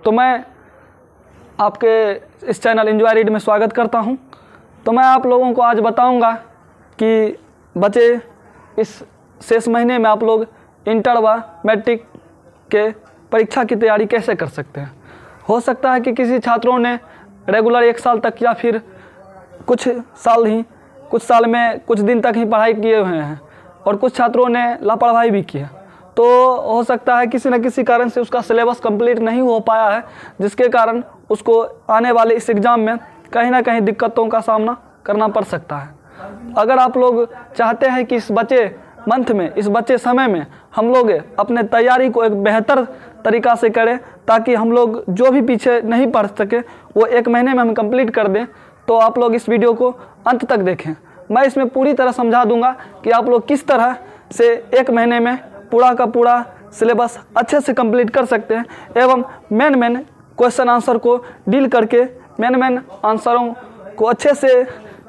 तो मैं आपके इस चैनल एंजॉय रीड में स्वागत करता हूं। तो मैं आप लोगों को आज बताऊंगा कि बच्चे इस शेष महीने में आप लोग इंटर व मैट्रिक के परीक्षा की तैयारी कैसे कर सकते हैं। हो सकता है कि किसी छात्रों ने रेगुलर 1 साल तक या फिर कुछ साल में कुछ दिन तक ही पढ़ाई किए हुए हैं और कुछ छात्रों ने लापरवाही भी की है। तो हो सकता है किसी न किसी कारण से उसका सिलेबस कंप्लीट नहीं हो पाया है, जिसके कारण उसको आने वाले इस एग्ज़ाम में कहीं ना कहीं दिक्कतों का सामना करना पड़ सकता है। अगर आप लोग चाहते हैं कि इस बचे समय में हम लोग अपने तैयारी को एक बेहतर तरीक़ा से करें, ताकि हम लोग जो भी पीछे नहीं पढ़ सके वो 1 महीने में हम कंप्लीट कर दें, तो आप लोग इस वीडियो को अंत तक देखें। मैं इसमें पूरी तरह समझा दूंगा कि आप लोग किस तरह से 1 महीने में पूरा का पूरा सिलेबस अच्छे से कंप्लीट कर सकते हैं एवं मेन क्वेश्चन आंसर को डील करके मेन आंसरों को अच्छे से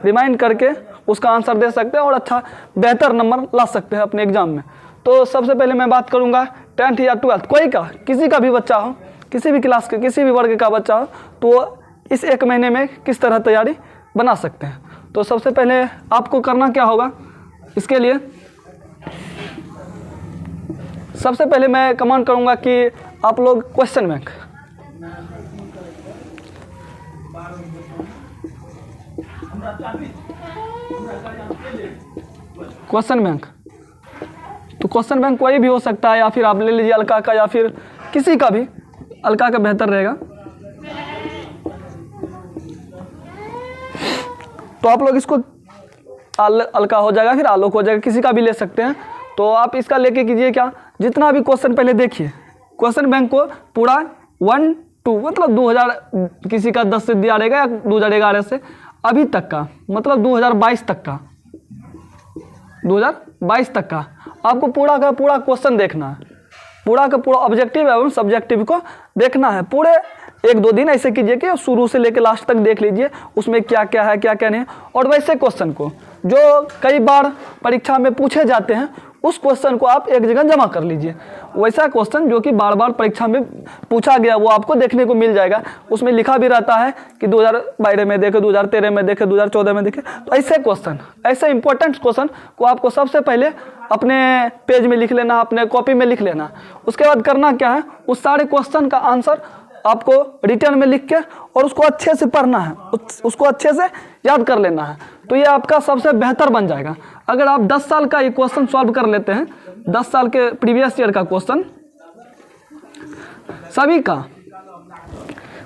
रिमाइंड करके उसका आंसर दे सकते हैं और अच्छा बेहतर नंबर ला सकते हैं अपने एग्ज़ाम में। तो सबसे पहले मैं बात करूंगा 10th या 12th किसी का भी बच्चा हो, किसी भी क्लास के किसी भी वर्ग का बच्चा हो, तो इस 1 महीने में किस तरह तैयारी बना सकते हैं। तो सबसे पहले आपको करना क्या होगा, इसके लिए सबसे पहले मैं कमांड करूंगा कि आप लोग क्वेश्चन बैंक तो क्वेश्चन बैंक कोई भी हो सकता है, या फिर आप ले लीजिए अलका का, या फिर किसी का भी, अलका का बेहतर रहेगा। तो आप लोग इसको अलका हो जाएगा, फिर आलोक हो जाएगा, किसी का भी ले सकते हैं। तो आप इसका लेके कीजिए क्या, जितना भी क्वेश्चन पहले देखिए, क्वेश्चन बैंक को पूरा 1 2 मतलब 2000 किसी का 10 से दिया रहेगा या 2011 से अभी तक का, मतलब 2022 तक का आपको पूरा का पूरा क्वेश्चन देखना है। पूरा का पूरा ऑब्जेक्टिव एवं सब्जेक्टिव को देखना है। पूरे 1-2 दिन ऐसे कीजिए कि शुरू से लेकर लास्ट तक देख लीजिए उसमें क्या क्या है क्या क्या नहीं। और वैसे क्वेश्चन को जो कई बार परीक्षा में पूछे जाते हैं, उस क्वेश्चन को आप एक जगह जमा कर लीजिए। वैसा क्वेश्चन जो कि बार बार परीक्षा में पूछा गया वो आपको देखने को मिल जाएगा। उसमें लिखा भी रहता है कि 2012 में देखे, 2013 में देखे, 2014 में देखे। तो ऐसे इंपॉर्टेंट क्वेश्चन को आपको सबसे पहले अपने पेज में लिख लेना, अपने कॉपी में लिख लेना। उसके बाद करना क्या है, उस सारे क्वेश्चन का आंसर आपको रिटर्न में लिख के और उसको अच्छे से पढ़ना है, उसको अच्छे से याद कर लेना है। तो ये आपका सबसे बेहतर बन जाएगा। अगर आप 10 साल का ये क्वेश्चन सॉल्व कर लेते हैं, 10 साल के प्रीवियस ईयर का क्वेश्चन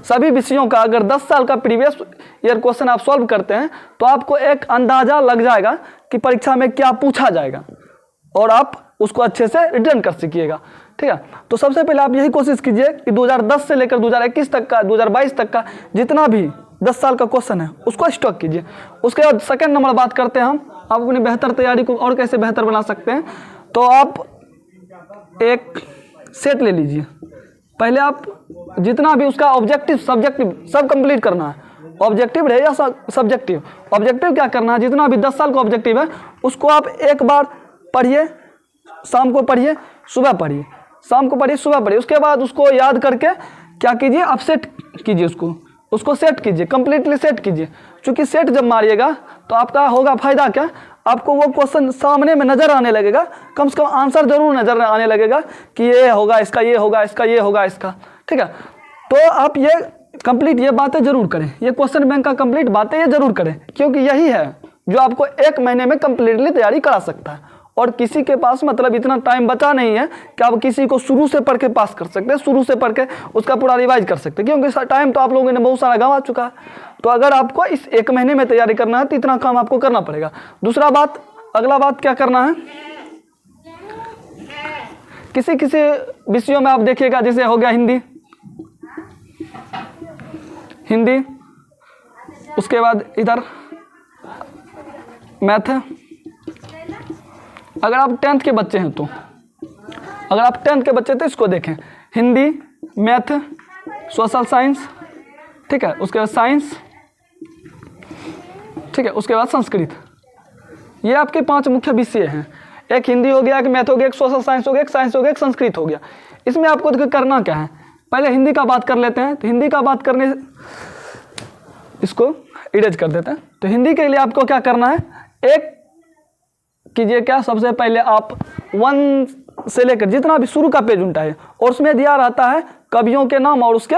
सभी विषयों का, अगर 10 साल का प्रीवियस ईयर क्वेश्चन आप सॉल्व करते हैं, तो आपको एक अंदाजा लग जाएगा कि परीक्षा में क्या पूछा जाएगा और आप उसको अच्छे से रिटर्न कर सकिएगा। ठीक है। तो सबसे पहले आप यही कोशिश कीजिए कि 2010 से लेकर 2021 तक का, 2022 तक का जितना भी 10 साल का क्वेश्चन है उसको स्टॉक कीजिए। उसके बाद सेकंड नंबर बात करते हैं आप अपनी बेहतर तैयारी को और कैसे बेहतर बना सकते हैं। तो आप एक सेट ले लीजिए। पहले आप जितना भी उसका ऑब्जेक्टिव सब्जेक्टिव सब कंप्लीट करना है। ऑब्जेक्टिव रहे या सब्जेक्टिव, ऑब्जेक्टिव क्या करना है, जितना भी 10 साल का ऑब्जेक्टिव है उसको आप एक बार पढ़िए, शाम को पढ़िए, सुबह पढ़िए, शाम को पढ़िए, सुबह पढ़िए। उसके बाद उसको याद करके क्या कीजिए, आप सेट कीजिए, उसको सेट कीजिए, कंप्लीटली सेट कीजिए। क्योंकि सेट जब मारिएगा तो आपका होगा फायदा क्या, आपको वो क्वेश्चन सामने में नजर आने लगेगा, कम से कम आंसर जरूर नजर आने लगेगा कि ये होगा इसका, ये होगा इसका, ये होगा इसका। ठीक है। तो आप ये कंप्लीट ये बातें जरूर करें, ये क्वेश्चन बैंक का कंप्लीट बातें ये जरूर करें, क्योंकि यही है जो आपको 1 महीने में कंप्लीटली तैयारी करा सकता है। और किसी के पास मतलब इतना टाइम बचा नहीं है कि आप किसी को शुरू से पढ़ के पास कर सकते हैं, शुरू से पढ़ के उसका पूरा रिवाइज कर सकते हैं, क्योंकि टाइम तो आप लोगों ने बहुत सारा गंवा चुका है। तो अगर आपको इस 1 महीने में तैयारी करना है तो इतना काम आपको करना पड़ेगा। अगला बात क्या करना है, किसी विषयों में आप देखिएगा, जैसे हो गया हिंदी, उसके बाद इधर मैथ है। अगर आप 10th के बच्चे हैं तो इसको देखें, हिंदी, मैथ, सोशल साइंस, ठीक है, उसके बाद साइंस, ठीक है, उसके बाद संस्कृत। ये आपके 5 मुख्य विषय हैं। एक हिंदी हो गया, एक मैथ हो गया, एक सोशल साइंस हो गया, एक साइंस हो गया, एक संस्कृत हो गया। इसमें आपको करना क्या है, पहले हिंदी का बात कर लेते हैं। तो हिंदी का बात करने, इसको इरेज कर देते हैं। तो हिंदी के लिए आपको क्या करना है, एक कीजिए क्या, सबसे पहले आप 1 से लेकर जितना भी शुरू का पेज उल्टाइए और उसमें दिया रहता है कवियों के नाम और उसके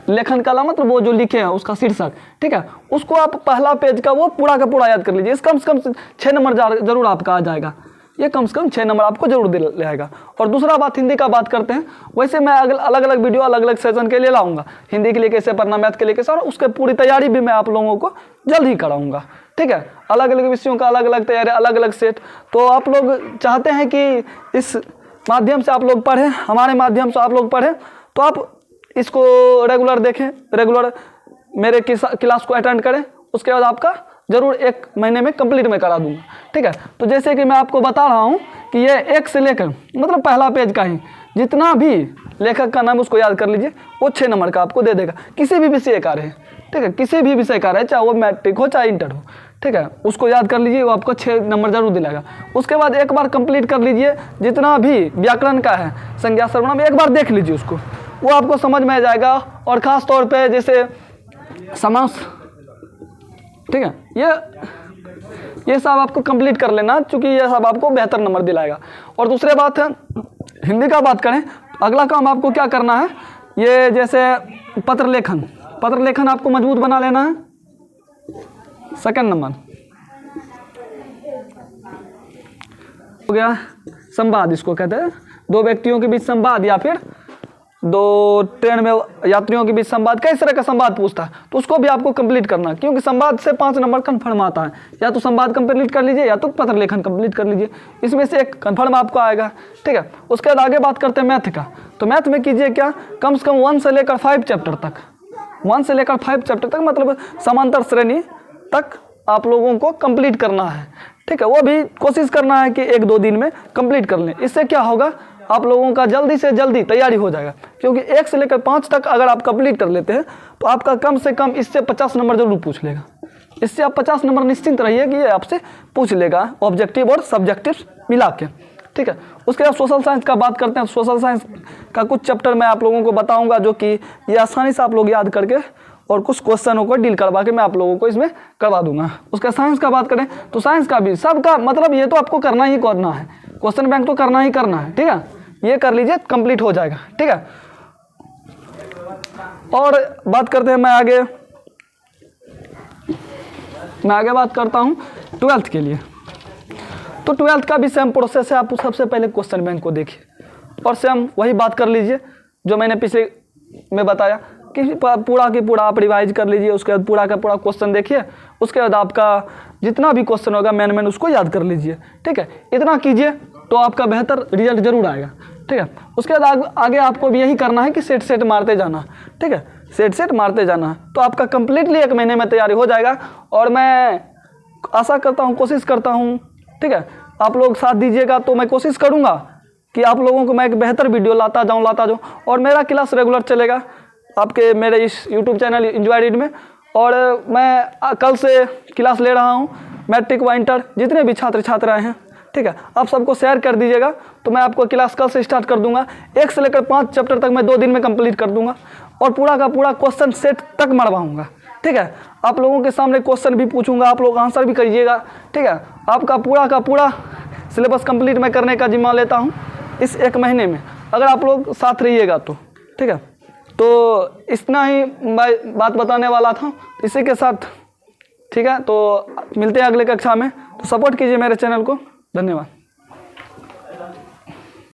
लेखन कला, मतलब वो जो लिखे हैं उसका शीर्षक, ठीक है। उसको आप पहला पेज का वो पूरा का पूरा याद कर लीजिए। इस कम से कम 6 नंबर जरूर आपका आ जाएगा, ये कम से कम 6 नंबर आपको जरूर दे आएगा। और दूसरा बात हिंदी का बात करते हैं, वैसे मैं अलग अलग वीडियो अलग अलग सेशन के लिए लाऊंगा, हिंदी के लिए कैसे पढ़ना, मैथ के लिए कैसे, और उसके पूरी तैयारी भी मैं आप लोगों को जल्द ही कराऊंगा, ठीक है। अलग अलग विषयों का अलग अलग तैयारी, अलग अलग सेट। तो आप लोग चाहते हैं कि इस माध्यम से आप लोग पढ़ें, हमारे माध्यम से आप लोग पढ़ें, तो आप इसको रेगुलर देखें, रेगुलर मेरे क्लास को अटेंड करें, उसके बाद आपका जरूर 1 महीने में कंप्लीट मैं करा दूंगा, ठीक है। तो जैसे कि मैं आपको बता रहा हूँ कि ये 1 से लेकर मतलब पहला पेज का ही जितना भी लेखक का नाम उसको याद कर लीजिए, वो 6 नंबर का आपको दे देगा। किसी भी विषय का रहे, ठीक है, किसी भी विषय का रहे, चाहे वो मैट्रिक हो चाहे इंटर हो, ठीक है, उसको याद कर लीजिए, वो आपको 6 नंबर जरूर दिलाएगा। उसके बाद एक बार कंप्लीट कर लीजिए, जितना भी व्याकरण का है, संज्ञा सर्वनाम, एक बार देख लीजिए उसको, वो आपको समझ में आ जाएगा। और ख़ास तौर पे जैसे समास, ठीक है, ये सब आपको कंप्लीट कर लेना, क्योंकि ये सब आपको बेहतर नंबर दिलाएगा। और दूसरी बात है, हिंदी का बात करें, अगला काम आपको क्या करना है, ये जैसे पत्र लेखन आपको मजबूत बना लेना है। सेकंड नंबर हो गया संवाद, इसको कहते हैं 2 व्यक्तियों के बीच संवाद, या फिर 2 ट्रेन में यात्रियों के बीच संवाद, कई तरह का संवाद पूछता है, तो उसको भी आपको कंप्लीट करना, क्योंकि संवाद से 5 नंबर कन्फर्म आता है। या तो संवाद कंप्लीट कर लीजिए, या तो पत्र लेखन कंप्लीट कर लीजिए, इसमें से एक कन्फर्म आपको आएगा, ठीक है। उसके बाद आगे बात करते हैं मैथ का। तो मैथ में कीजिए क्या, कम से कम 1 से लेकर 5 चैप्टर तक, 1 से लेकर 5 चैप्टर तक, मतलब समांतर श्रेणी तक आप लोगों को कंप्लीट करना है, ठीक है। वो भी कोशिश करना है कि 1-2 दिन में कंप्लीट कर लें। इससे क्या होगा, आप लोगों का जल्दी से जल्दी तैयारी हो जाएगा, क्योंकि 1 से लेकर 5 तक अगर आप कंप्लीट कर लेते हैं तो आपका कम से कम इससे 50 नंबर जरूर पूछ लेगा। इससे आप 50 नंबर निश्चिंत रहिए कि ये आपसे पूछ लेगा, ऑब्जेक्टिव और सब्जेक्टिव मिला के, ठीक है। उसके बाद सोशल साइंस का बात करते हैं। सोशल साइंस का कुछ चैप्टर मैं आप लोगों को बताऊंगा, जो कि ये आसानी से आप लोग याद करके और कुछ क्वेश्चनों को डील करवा के मैं आप लोगों को इसमें करवा दूंगा। उसके साइंस का बात करें तो साइंस का भी सबका मतलब ये तो आपको करना ही करना है, क्वेश्चन बैंक तो करना ही करना है, ठीक है। ये कर लीजिए, कंप्लीट हो जाएगा, ठीक है। और बात करते हैं, मैं आगे बात करता हूँ 12th के लिए। तो 12th का भी सेम प्रोसेस है। आप सबसे पहले क्वेश्चन बैंक को देखिए और सेम वही बात कर लीजिए जो मैंने पिछले में बताया कि पूरा की पूरा आप रिवाइज कर लीजिए। उसके बाद पूरा का पूरा क्वेश्चन देखिए, उसके बाद आपका जितना भी क्वेश्चन होगा मेन उसको याद कर लीजिए, ठीक है। इतना कीजिए तो आपका बेहतर रिजल्ट जरूर आएगा, ठीक है। उसके बाद आगे आपको भी यही करना है कि सेट मारते जाना, ठीक है, सेट मारते जाना, तो आपका कंप्लीटली 1 महीने में तैयारी हो जाएगा। और मैं आशा करता हूँ, कोशिश करता हूँ, ठीक है, आप लोग साथ दीजिएगा तो मैं कोशिश करूँगा कि आप लोगों को मैं एक बेहतर वीडियो लाता जाऊँ। और मेरा क्लास रेगुलर चलेगा आपके मेरे इस YouTube चैनल इंजॉय रीड में। और मैं कल से क्लास ले रहा हूँ मैट्रिक व इंटर, जितने भी छात्र हैं, ठीक है, आप सबको शेयर कर दीजिएगा। तो मैं आपको क्लास कल से स्टार्ट कर दूंगा। 1 से लेकर 5 चैप्टर तक मैं 2 दिन में कंप्लीट कर दूंगा और पूरा का पूरा क्वेश्चन सेट तक मरवाऊंगा, ठीक है। आप लोगों के सामने क्वेश्चन भी पूछूंगा, आप लोग आंसर भी करिएगा, ठीक है। आपका पूरा का पूरा सिलेबस कंप्लीट मैं करने का जिम्मा लेता हूँ इस 1 महीने में, अगर आप लोग साथ रहिएगा तो, ठीक है। तो इतना ही मैं बात बताने वाला था इसी के साथ, ठीक है। तो मिलते हैं अगले कक्षा में, तो सपोर्ट कीजिए मेरे चैनल को। धन्यवाद।